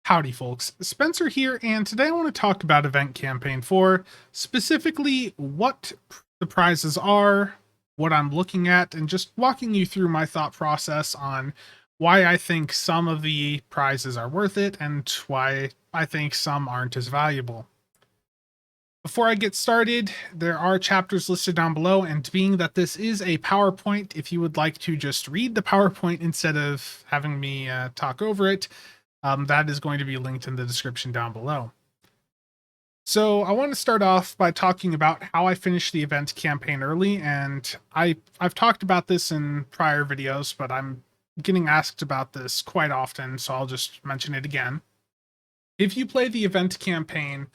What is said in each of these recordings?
Howdy folks, Spencer here, and today I want to talk about Event Campaign 4, specifically what the prizes are, what I'm looking at, and just walking you through my thought process on why I think some of the prizes are worth it and why I think some aren't as valuable. Before I get started, there are chapters listed down below, and being that this is a PowerPoint, if you would like to just read the PowerPoint instead of having me talk over it, that is going to be linked in the description down below. So I want to start off by talking about how I finished the event campaign early, and I've talked about this in prior videos, but I'm getting asked about this quite often, so I'll just mention it again. If you play the event campaign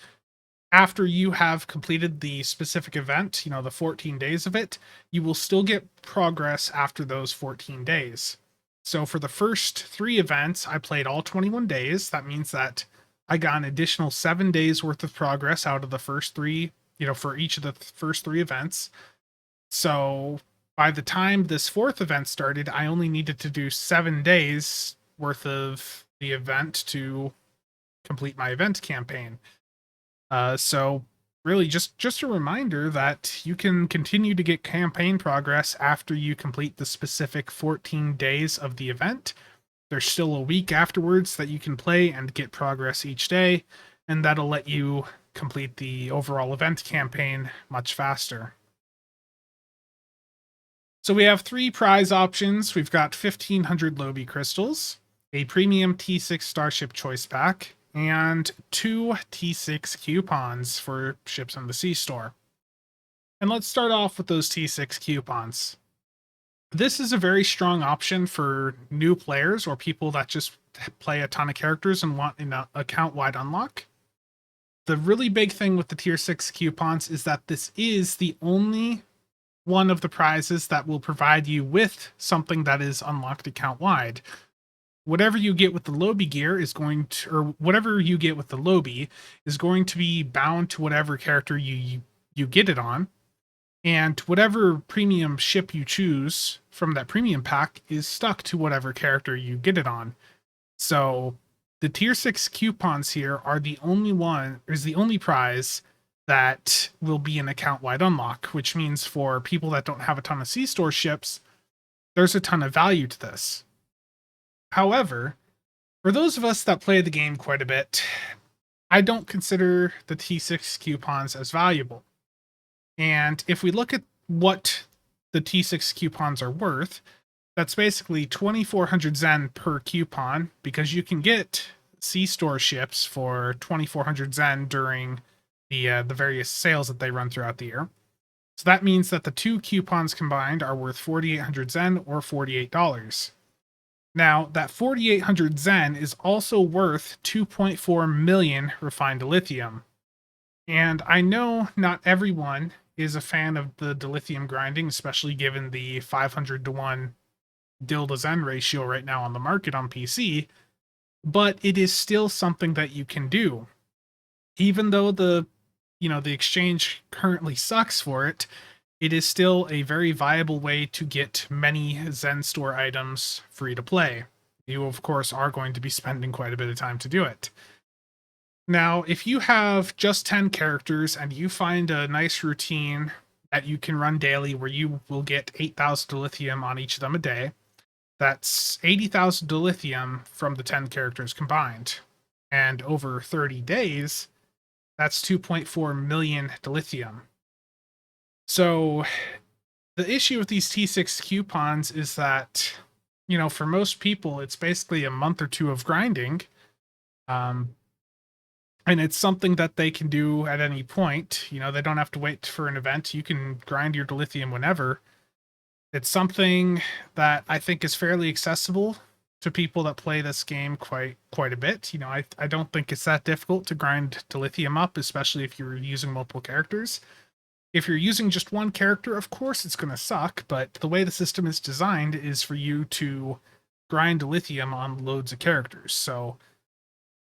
after you have completed the specific event, the 14 days of it, you will still get progress after those 14 days. So for the first 3 events, I played all 21 days. That means that I got an additional 7 days worth of progress out of the first 3, for each of the first 3 events. So by the time this 4th event started, I only needed to do 7 days worth of the event to complete my event campaign. So really just a reminder that you can continue to get campaign progress after you complete the specific 14 days of the event. There's still a week afterwards that you can play and get progress each day, and that'll let you complete the overall event campaign much faster. So we have 3 prize options. We've got 1,500 Lobi crystals, a premium T6 Starship Choice Pack, and 2 T6 coupons for ships on the sea store. And let's start off with those T6 coupons. This is a very strong option for new players or people that just play a ton of characters and want an account-wide unlock. The really big thing with the tier 6 coupons is that this is the only one of the prizes that will provide you with something that is unlocked account-wide. Whatever you get with the Lobi gear is going to, or whatever you get with the Lobi is going to be bound to whatever character you get it on, and whatever premium ship you choose from that premium pack is stuck to whatever character you get it on. So the tier 6 coupons here are the only prize that will be an account-wide unlock, which means for people that don't have a ton of C-store ships, there's a ton of value to this. However, for those of us that play the game quite a bit, I don't consider the T6 coupons as valuable. And if we look at what the T6 coupons are worth, that's basically 2,400 Zen per coupon, because you can get C-store ships for 2,400 Zen during the various sales that they run throughout the year. So that means that the 2 coupons combined are worth 4,800 Zen or $48. Now, that 4,800 Zen is also worth 2.4 million refined dilithium. And I know not everyone is a fan of the dilithium grinding, especially given the 500 to 1 dil to Zen ratio right now on the market on PC, but it is still something that you can do. Even though the exchange currently sucks for it, it is still a very viable way to get many Zen store items free to play. You, of course, are going to be spending quite a bit of time to do it. Now, if you have just 10 characters and you find a nice routine that you can run daily where you will get 8,000 dilithium on each of them a day, that's 80,000 dilithium from the 10 characters combined. And over 30 days, that's 2.4 million dilithium. So the issue with these T6 coupons is that, for most people, it's basically a month or 2 of grinding. And it's something that they can do at any point. They don't have to wait for an event. You can grind your dilithium whenever. It's something that I think is fairly accessible to people that play this game quite a bit. I don't think it's that difficult to grind dilithium up, especially if you're using multiple characters. If you're using just one character, of course it's going to suck, but the way the system is designed is for you to grind dilithium on loads of characters. So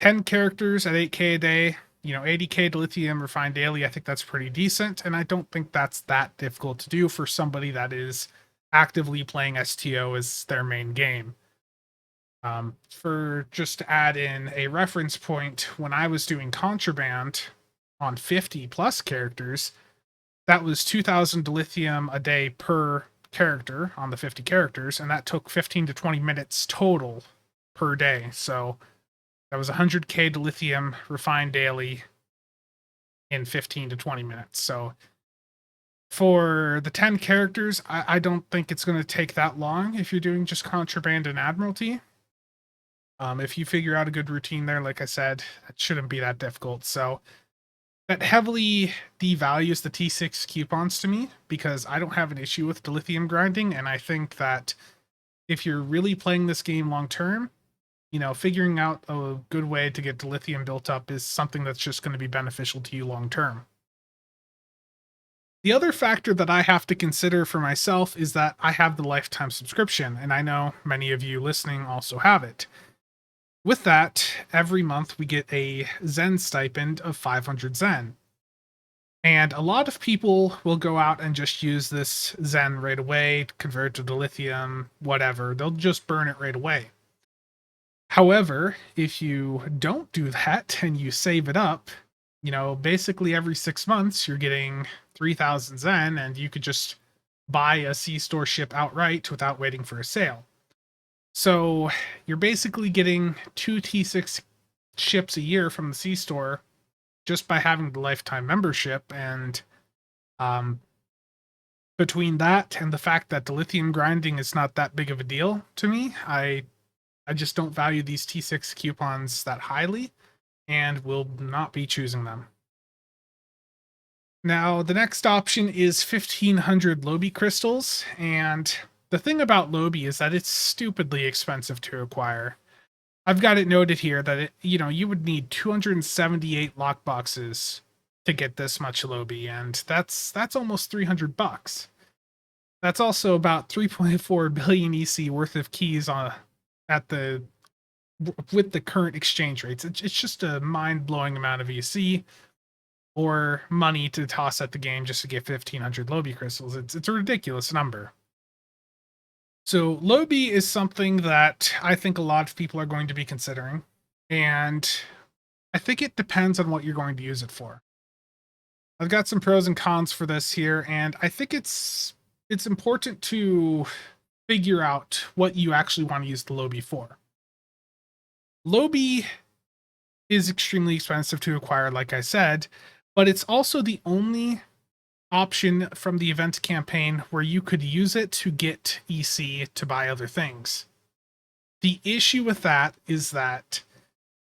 10 characters at 8k a day, 80k dilithium refined daily, I think that's pretty decent, and I don't think that's that difficult to do for somebody that is actively playing STO as their main game. For just to add in a reference point, when I was doing contraband on 50 plus characters, that was 2,000 dilithium a day per character on the 50 characters, and that took 15 to 20 minutes total per day. So that was 100k dilithium refined daily in 15 to 20 minutes. So for the 10 characters, I don't think it's going to take that long if you're doing just contraband and admiralty. If you figure out a good routine there, like I said, it shouldn't be that difficult. So that heavily devalues the T6 coupons to me because I don't have an issue with dilithium grinding, and I think that if you're really playing this game long term, figuring out a good way to get dilithium built up is something that's just going to be beneficial to you long term. The other factor that I have to consider for myself is that I have the lifetime subscription, and I know many of you listening also have it. With that, every month we get a Zen stipend of 500 Zen. And a lot of people will go out and just use this Zen right away, convert it to dilithium, whatever. They'll just burn it right away. However, if you don't do that and you save it up, basically every 6 months you're getting 3,000 Zen, and you could just buy a C-store ship outright without waiting for a sale. So you're basically getting 2 T6 ships a year from the C-store just by having the lifetime membership. And between that and the fact that the lithium grinding is not that big of a deal to me, I just don't value these T6 coupons that highly and will not be choosing them. Now, the next option is 1,500 Lobi crystals, and the thing about Lobi is that it's stupidly expensive to acquire. I've got it noted here that you would need 278 lockboxes to get this much Lobi, and that's almost $300. That's also about 3.4 billion EC worth of keys with the current exchange rates. It's just a mind-blowing amount of EC or money to toss at the game just to get 1,500 Lobi crystals. It's a ridiculous number. So Lobi is something that I think a lot of people are going to be considering, and I think it depends on what you're going to use it for. I've got some pros and cons for this here, and I think it's important to figure out what you actually want to use the Lobi for. Lobi is extremely expensive to acquire, like I said, but it's also the only option from the event campaign where you could use it to get EC to buy other things. The issue with that is that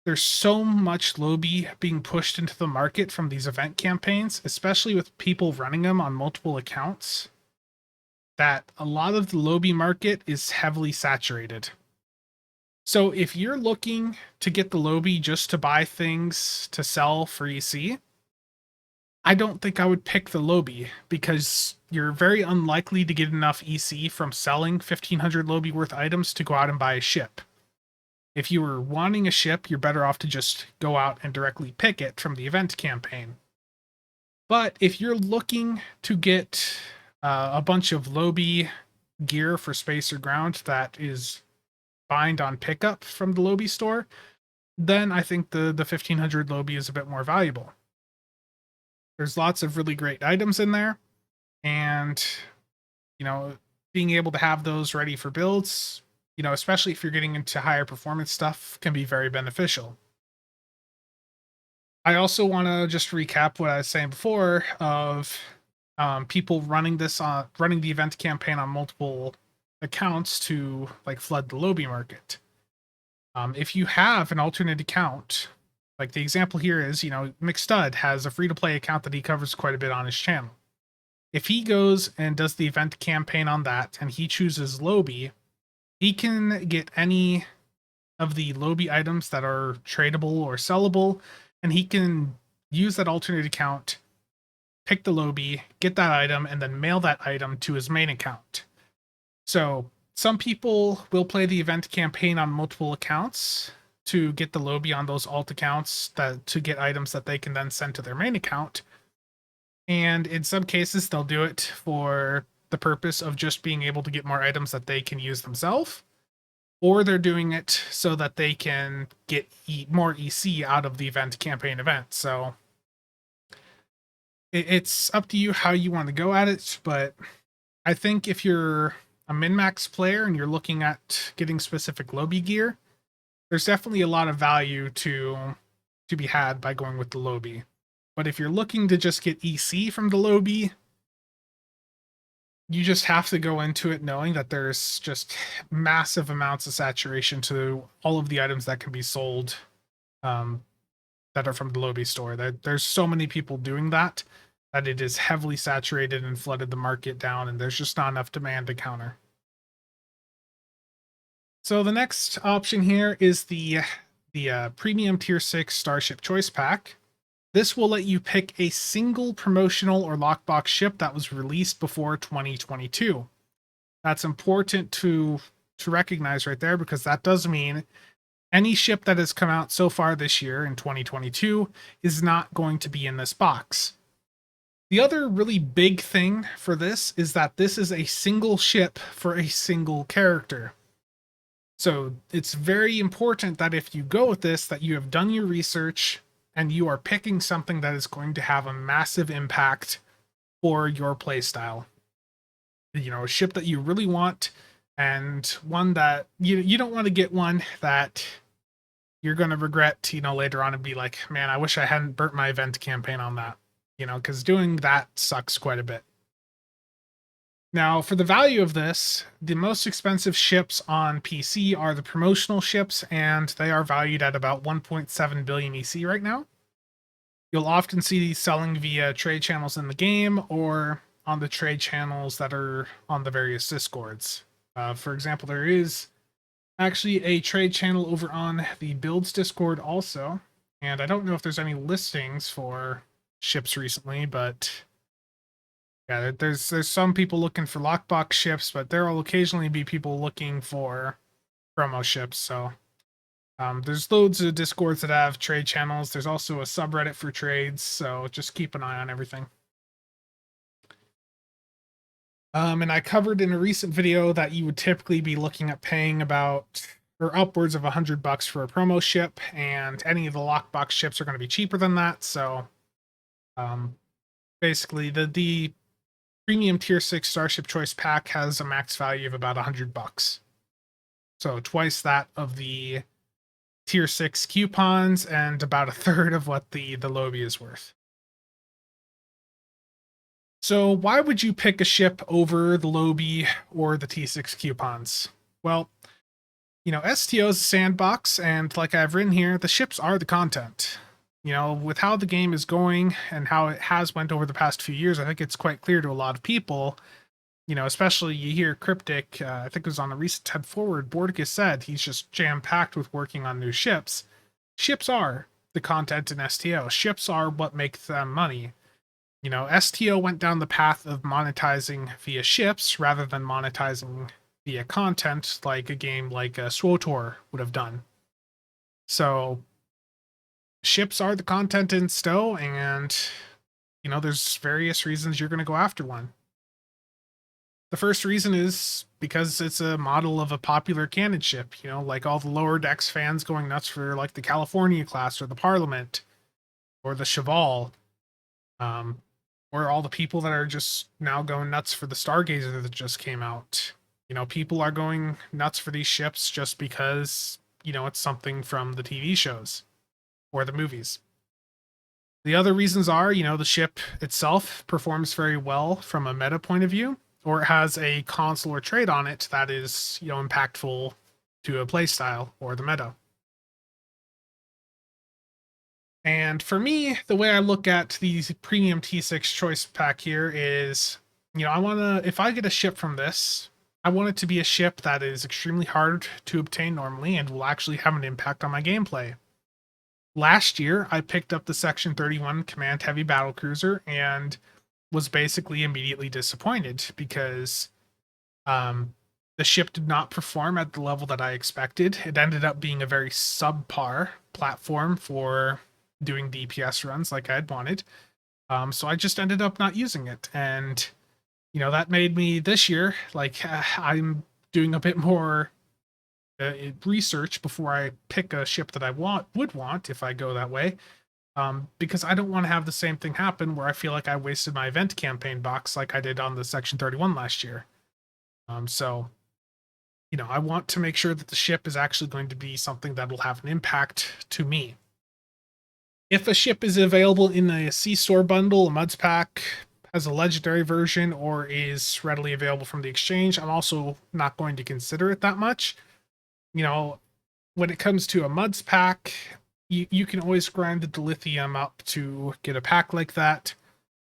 there's so much Lobi being pushed into the market from these event campaigns, especially with people running them on multiple accounts, that a lot of the Lobi market is heavily saturated. So if you're looking to get the Lobi just to buy things to sell for EC, I don't think I would pick the Lobi because you're very unlikely to get enough EC from selling 1,500 Lobi worth items to go out and buy a ship. If you were wanting a ship, you're better off to just go out and directly pick it from the event campaign. But if you're looking to get a bunch of Lobi gear for space or ground that is bind on pickup from the Lobi store, then I think the 1,500 Lobi is a bit more valuable. There's lots of really great items in there, and being able to have those ready for builds, especially if you're getting into higher performance stuff, can be very beneficial. I also want to just recap what I was saying before of people running the event campaign on multiple accounts to flood the Lobi market. If you have an alternate account, like the example here is, McStud has a free-to-play account that he covers quite a bit on his channel. If he goes and does the event campaign on that and he chooses Lobi, he can get any of the Lobi items that are tradable or sellable, and he can use that alternate account, pick the Lobi, get that item, and then mail that item to his main account. So some people will play the event campaign on multiple accounts to get the Lobi on those alt accounts to get items that they can then send to their main account. And in some cases, they'll do it for the purpose of just being able to get more items that they can use themselves. or they're doing it so that they can get more EC out of the event campaign event. So it's up to you how you want to go at it, but I think if you're a min-max player and you're looking at getting specific Lobi gear, there's definitely a lot of value to be had by going with the Lobi. But if you're looking to just get EC from the Lobi, you just have to go into it knowing that there's just massive amounts of saturation to all of the items that can be sold that are from the Lobi store. There's so many people doing that it is heavily saturated and flooded the market down, and there's just not enough demand to counter. So the next option here is the premium tier 6 Starship Choice Pack. This will let you pick a single promotional or lockbox ship that was released before 2022. That's important to recognize right there, because that does mean any ship that has come out so far this year in 2022 is not going to be in this box. The other really big thing for this is that this is a single ship for a single character. So it's very important that if you go with this, that you have done your research and you are picking something that is going to have a massive impact for your playstyle. You know, a ship that you really want, and one that you don't want to get one that you're going to regret, later on and be like, man, I wish I hadn't burnt my event campaign on that, because doing that sucks quite a bit. Now, for the value of this, the most expensive ships on PC are the promotional ships, and they are valued at about 1.7 billion EC right now. You'll often see these selling via trade channels in the game or on the trade channels that are on the various Discords. For example, there is actually a trade channel over on the Builds Discord also, and I don't know if there's any listings for ships recently, but yeah, there's some people looking for lockbox ships, but there will occasionally be people looking for promo ships. So there's loads of Discords that have trade channels. There's also a subreddit for trades, so just keep an eye on everything. And I covered in a recent video that you would typically be looking at paying about or upwards of $100 for a promo ship, and any of the lockbox ships are going to be cheaper than that. So basically the premium tier 6 Starship Choice Pack has a max value of about $100. So twice that of the tier 6 coupons, and about a third of what the Lobi is worth. So why would you pick a ship over the Lobi or the T6 coupons? Well, STO is a sandbox, and like I've written here, the ships are the content. With how the game is going and how it has went over the past few years, I think it's quite clear to a lot of people, especially you hear Cryptic, I think it was on the recent TED Forward, Borticus said he's just jam-packed with working on new ships. Ships are the content in STO. Ships are what make them money. STO went down the path of monetizing via ships rather than monetizing via content like a game like SWOTOR would have done. So ships are the content in STO, and there's various reasons you're going to go after one. The first reason is because it's a model of a popular canon ship, like all the lower decks fans going nuts for like the California class or the Parliament or the Cheval, or all the people that are just now going nuts for the Stargazer that just came out. People are going nuts for these ships just because, it's something from the TV shows or the movies. The other reasons are, the ship itself performs very well from a meta point of view, or it has a console or trade on it that is, impactful to a playstyle or the meta. And for me, the way I look at the premium T6 choice pack here is, I want to, if I get a ship from this, I want it to be a ship that is extremely hard to obtain normally and will actually have an impact on my gameplay. Last year, I picked up the Section 31 Command Heavy Battlecruiser and was basically immediately disappointed because the ship did not perform at the level that I expected. It ended up being a very subpar platform for doing DPS runs like I had wanted. So I just ended up not using it. And, that made me this year, like, I'm doing a bit more research before I pick a ship that I would want if I go that way. Because I don't want to have the same thing happen where I feel like I wasted my event campaign box like I did on the Section 31 last year. So, I want to make sure that the ship is actually going to be something that will have an impact to me. If a ship is available in a C-Store bundle, a Muds pack, has a legendary version, or is readily available from the exchange, I'm also not going to consider it that much. When it comes to a Muds pack, you can always grind the dilithium up to get a pack like that,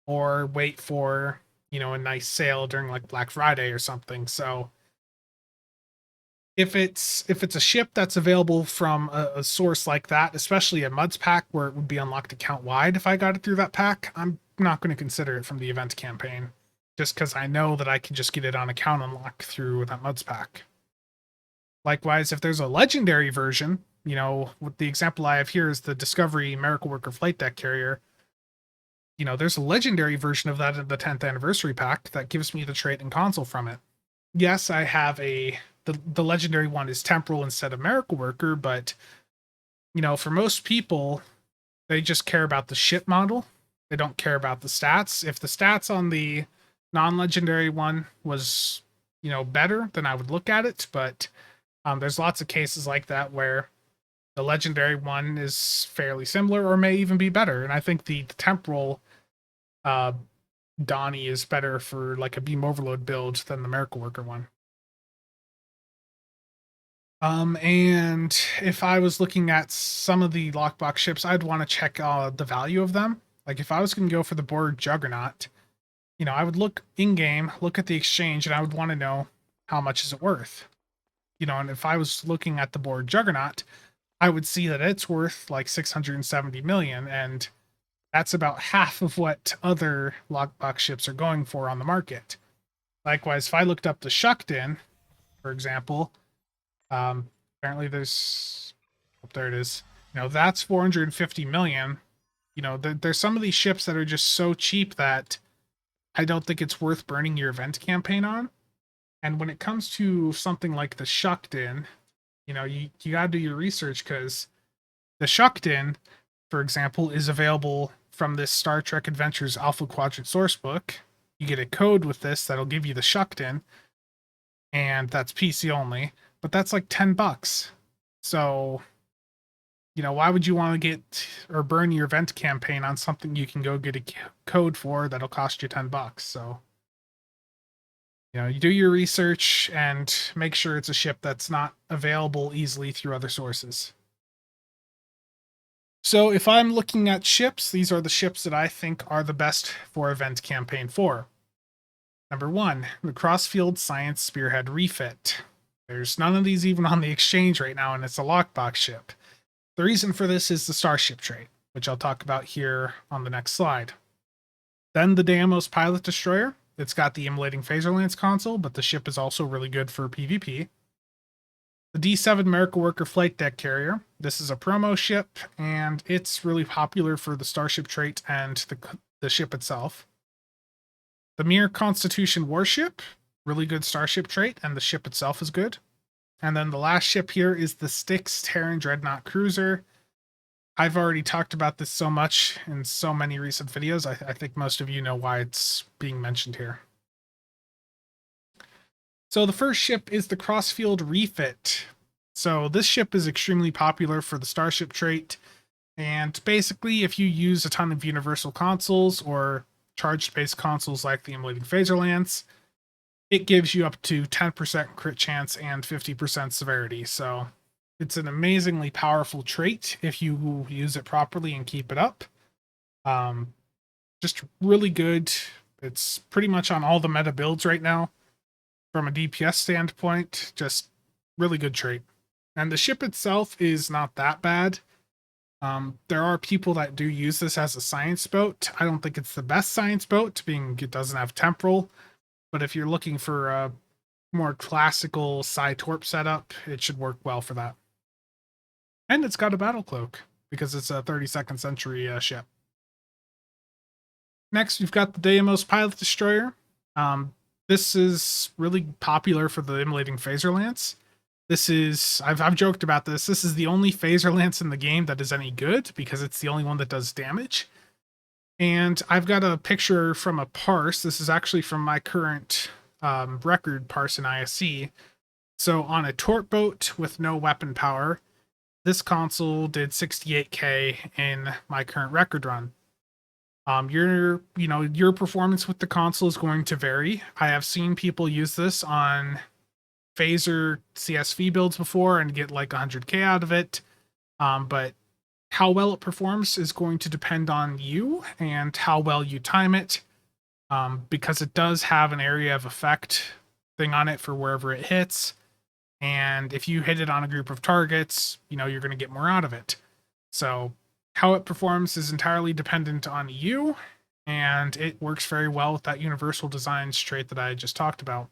or wait for, a nice sale during like Black Friday or something. So if it's a ship that's available from a source like that, especially a Muds pack where it would be unlocked account wide if I got it through that pack, I'm not going to consider it from the event campaign, just because I know that I can just get it on account unlock through that Muds pack. Likewise, if there's a legendary version, with the example I have here is the Discovery Miracle Worker Flight Deck Carrier. There's a legendary version of that in the 10th anniversary pack that gives me the trait and console from it. Yes, I have the legendary one is temporal instead of Miracle Worker, but for most people, they just care about the ship model. They don't care about the stats. If the stats on the non-legendary one was, better, then I would look at it. But there's lots of cases like that where the legendary one is fairly similar or may even be better. And I think the temporal Donnie is better for like a beam overload build than the Miracle Worker one. And if I was looking at some of the lockbox ships, I'd want to check the value of them. Like if I was going to go for the board Juggernaut, I would look in game, look at the exchange, and I would want to know how much is it worth. And if I was looking at the board Juggernaut, I would see that it's worth like 670 million, and that's about half of what other lockbox ships are going for on the market. Likewise, if I looked up the Shuckden, for example, apparently there's, oh, there it is. That's 450 million. There's some of these ships that are just so cheap that I don't think it's worth burning your event campaign on. And when it comes to something like the Shuckden, you gotta do your research, because the Shuckden, for example, is available from this Star Trek Adventures Alpha Quadrant sourcebook. You get a code with this that'll give you the Shuckden, and that's PC only, but that's like $10. So, why would you want to get or burn your event campaign on something you can go get a code for that'll cost you $10? So, you do your research and make sure it's a ship that's not available easily through other sources. So if I'm looking at ships, these are the ships that I think are the best for event campaign 4. Number 1, the Crossfield Science Spearhead Refit. There's none of these even on the exchange right now, and it's a lockbox ship. The reason for this is the Starship trait, which I'll talk about here on the next slide. Then the Deimos Pilot Destroyer. It's got the Immolating Phaser Lance console, but the ship is also really good for PvP. The D7 Miracle Worker Flight Deck Carrier. This is a promo ship, and it's really popular for the Starship trait and the ship itself. The Mere Constitution Warship. Really good Starship trait, and the ship itself is good. And then the last ship here is the Styx Terran Dreadnought Cruiser. I've already talked about this so much in so many recent videos. I think most of you know why it's being mentioned here. So the first ship is the Crossfield Refit. So this ship is extremely popular for the Starship trait. And basically, if you use a ton of universal consoles or charged-based consoles like the Immolating Phaser Lance, it gives you up to 10% crit chance and 50% severity. So it's an amazingly powerful trait if you use it properly and keep it up. Just really good. It's pretty much on all the meta builds right now. From a DPS standpoint, just really good trait. And the ship itself is not that bad. There are people that do use this as a science boat. I don't think it's the best science boat, being it doesn't have temporal. But if you're looking for a more classical Psi-Torp setup, it should work well for that. And it's got a battle cloak, because it's a 32nd century ship. Next, we've got the Deimos Pilot Destroyer. This is really popular for the Immolating Phaser Lance. This is, I've joked about this. This is the only phaser lance in the game that is any good because it's the only one that does damage. And I've got a picture from a parse. This is actually from my current record parse in ISC. So on a tort boat with no weapon power, this console did 68k in my current record run. Your performance with the console is going to vary. I have seen people use this on phaser CSV builds before and get like 100k out of it. But how well it performs is going to depend on you and how well you time it, because it does have an area of effect thing on it for wherever it hits. And if you hit it on a group of targets, you're going to get more out of it. So how it performs is entirely dependent on you, and it works very well with that universal design trait that I just talked about.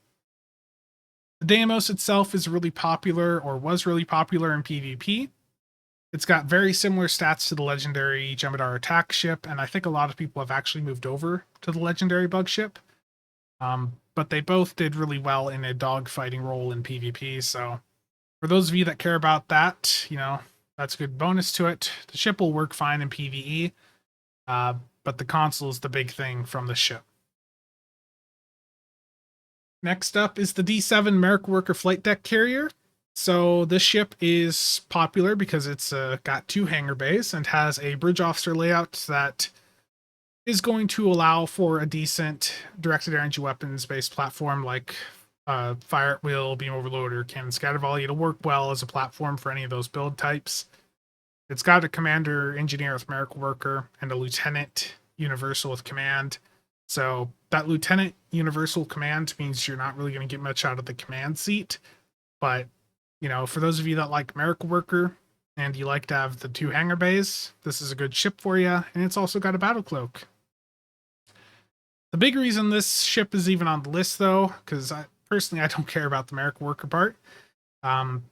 The Deimos itself is really popular, or was really popular in PvP. It's got very similar stats to the legendary Jem'Hadar attack ship, and I think a lot of people have actually moved over to the legendary bug ship. But they both did really well in a dogfighting role in PvP, so for those of you that care about that, that's a good bonus to it. The ship will work fine in PvE, but the console is the big thing from the ship. Next up is the D7 Merrick Worker Flight Deck Carrier. So this ship is popular because it's got 2 hangar bays and has a bridge officer layout that is going to allow for a decent directed energy weapons based platform like fire at will, beam overloader, cannon scatter volley to work well as a platform for any of those build types. It's got a commander engineer with Merrick Worker and a lieutenant universal with command. So that lieutenant universal command means you're not really going to get much out of the command seat. But, for those of you that like Merrick Worker and you like to have the 2 hangar bays, this is a good ship for you. And it's also got a battle cloak. The big reason this ship is even on the list, though, because I don't care about the Merrick Worker part,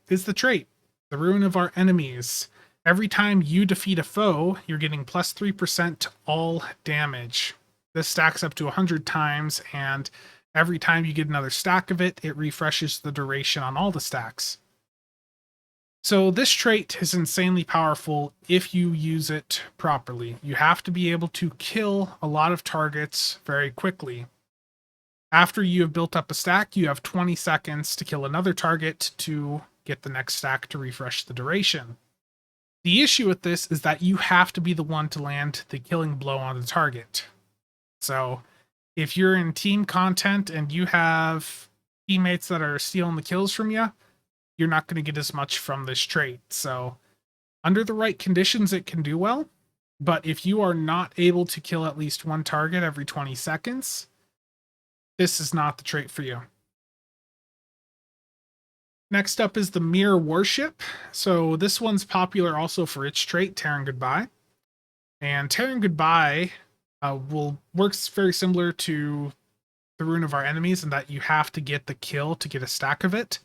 is the trait, the Ruin of Our Enemies. Every time you defeat a foe, you're getting plus 3% all damage. This stacks up to 100 times, and every time you get another stack of it, it refreshes the duration on all the stacks. So this trait is insanely powerful if you use it properly. You have to be able to kill a lot of targets very quickly. After you have built up a stack, you have 20 seconds to kill another target to get the next stack to refresh the duration. The issue with this is that you have to be the one to land the killing blow on the target. So if you're in team content and you have teammates that are stealing the kills from you, you're not going to get as much from this trait. So under the right conditions, it can do well. But if you are not able to kill at least one target every 20 seconds, this is not the trait for you. Next up is the Mirror Warship. So this one's popular also for its trait, Terran Goodbye. And Terran Goodbye works very similar to the Ruin of Our Enemies in that you have to get the kill to get a stack of it.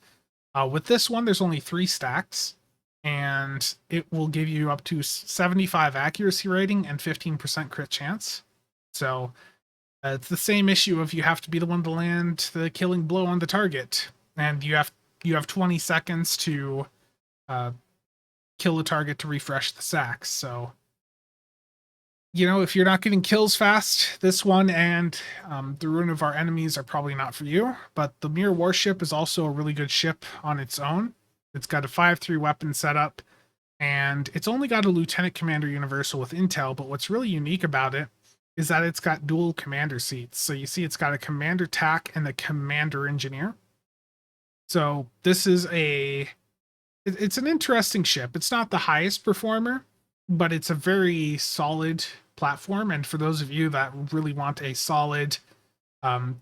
With this one, there's only 3 stacks, and it will give you up to 75 accuracy rating and 15% crit chance. So it's the same issue of you have to be the one to land the killing blow on the target, and you have 20 seconds to kill the target to refresh the stacks. So if you're not getting kills fast, this one and the Ruin of Our Enemies are probably not for you. But the Mirror Warship is also a really good ship on its own. It's got a 5/3 weapon setup, and it's only got a Lieutenant Commander Universal with Intel, but what's really unique about it is that it's got dual commander seats. So you see it's got a Commander TAC and a Commander Engineer. So this is it's an interesting ship. It's not the highest performer, but it's a very solid platform. And for those of you that really want a solid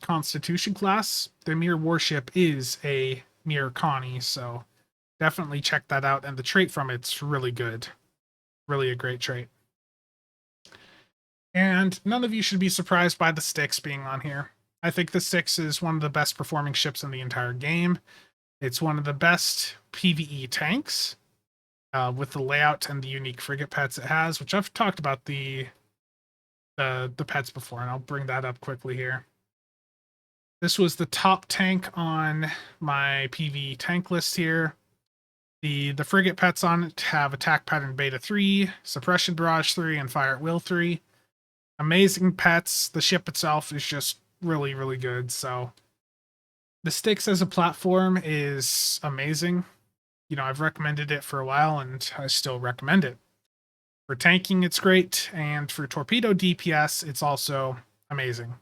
Constitution class, the Mirror Warship is a Mirror Connie. So definitely check that out. And the trait from it's really good. Really a great trait. And none of you should be surprised by the Styx being on here. I think the Styx is one of the best performing ships in the entire game. It's one of the best PvE tanks. With the layout and the unique frigate pets it has, which I've talked about the pets before, and I'll bring that up quickly here. This was the top tank on my PvE tank list here. The frigate pets on it have attack pattern beta 3, suppression barrage 3, and fire at will 3. Amazing pets. The ship itself is just really, really good. So the Styx as a platform is amazing. You know, I've recommended it for a while and I still recommend it. For tanking, it's great. And for torpedo DPS, it's also amazing.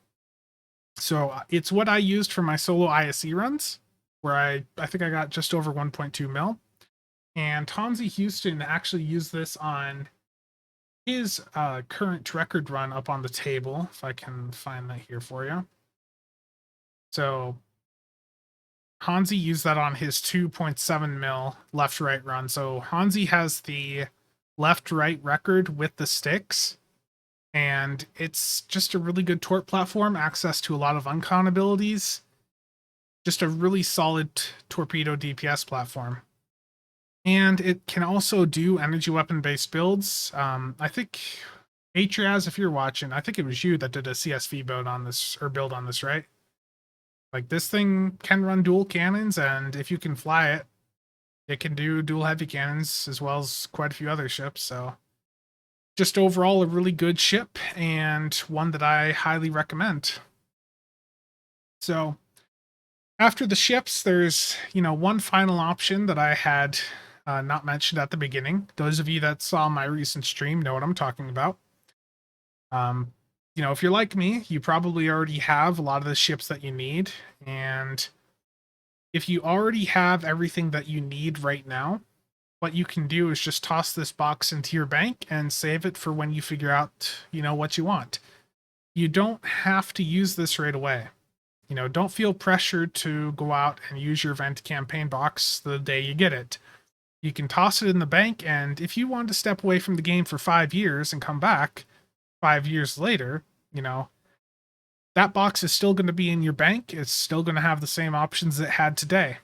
So it's what I used for my solo ISE runs, where I think I got just over 1.2 mil. And Tomsy Houston actually used this on his current record run up on the table, if I can find that here for you. So Hansi used that on his 2.7 mil left-right run. So Hansi has the left-right record with the Styx, and it's just a really good tort platform, access to a lot of uncon abilities, just a really solid torpedo DPS platform. And it can also do energy weapon based builds. I think Atriaz, if you're watching, I think it was you that did a CSV build on this, or build on this, right? Like, this thing can run dual cannons, and if you can fly it, it can do dual heavy cannons as well as quite a few other ships. So just overall a really good ship and one that I highly recommend. So after the ships, there's, you know, one final option that I had not mentioned at the beginning. Those of you that saw my recent stream know what I'm talking about. You know, if you're like me, you probably already have a lot of the ships that you need. And if you already have everything that you need right now, what you can do is just toss this box into your bank and save it for when you figure out, you know, what you want. You don't have to use this right away. You know, don't feel pressured to go out and use your event campaign box the day you get it. You can toss it in the bank, and if you want to step away from the game for 5 years and come back 5 years later, you know, that box is still going to be in your bank. It's still going to have the same options it had today.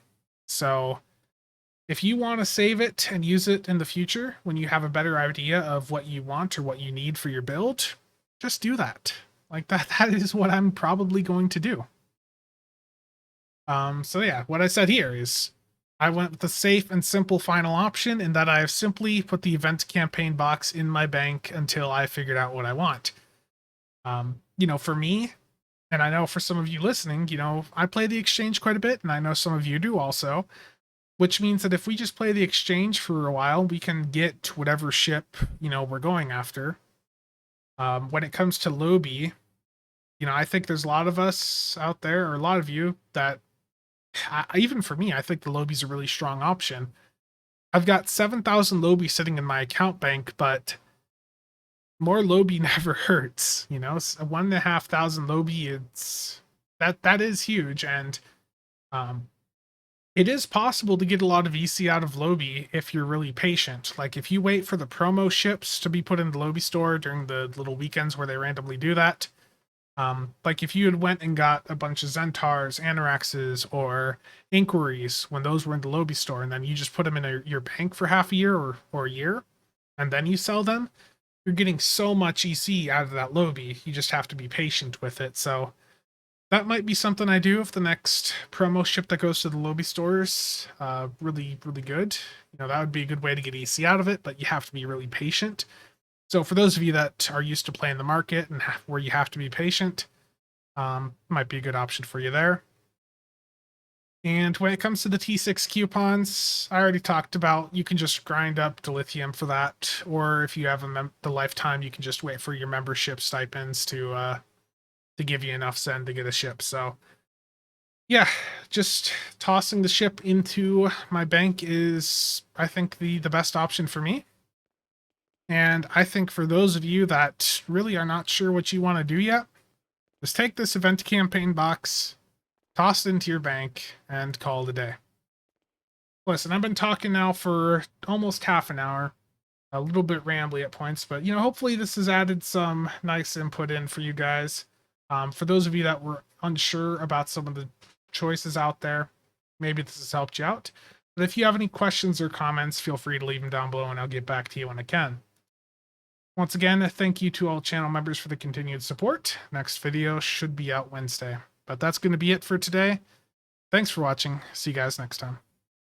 So if you want to save it and use it in the future when you have a better idea of what you want or what you need for your build, just do that. Like that is what I'm probably going to do. So yeah, what I said here is I went with the safe and simple final option in that I have simply put the event campaign box in my bank until I figured out what I want. You know, for me, and I know for some of you listening, you know, I play the exchange quite a bit, and I know some of you do also, which means that if we just play the exchange for a while, we can get whatever ship, you know, we're going after. When it comes to Lobi, you know, I think there's a lot of us out there, or a lot of you, that even for me, I think the Lobi's a really strong option. I've got 7,000 Lobi sitting in my account bank, but more Lobi never hurts. You know, 1,500 Lobi, it's that is huge, and it is possible to get a lot of EC out of Lobi if you're really patient. Like, if you wait for the promo ships to be put in the Lobi store during the little weekends where they randomly do that. Like, if you had went and got a bunch of Zentars, Anoraxes, or Inquiries when those were in the Lobi store, and then you just put them in your bank for half a year or a year, and then you sell them, you're getting so much EC out of that Lobi. You just have to be patient with it. So that might be something I do if the next promo ship that goes to the Lobi stores really, really good. You know, that would be a good way to get EC out of it, but you have to be really patient. So for those of you that are used to playing the market and where you have to be patient, might be a good option for you there. And when it comes to the T6 coupons, I already talked about, you can just grind up dilithium for that, or if you have the lifetime, you can just wait for your membership stipends to give you enough Zen to get a ship. So yeah, just tossing the ship into my bank is, I think, the best option for me. And I think for those of you that really are not sure what you want to do yet, just take this event campaign box, toss it into your bank, and call it a day. Listen, I've been talking now for almost half an hour, a little bit rambly at points, but, you know, hopefully this has added some nice input in for you guys. For those of you that were unsure about some of the choices out there, maybe this has helped you out. But if you have any questions or comments, feel free to leave them down below and I'll get back to you when I can. Once again, thank you to all channel members for the continued support. Next video should be out Wednesday. But that's going to be it for today. Thanks for watching. See you guys next time.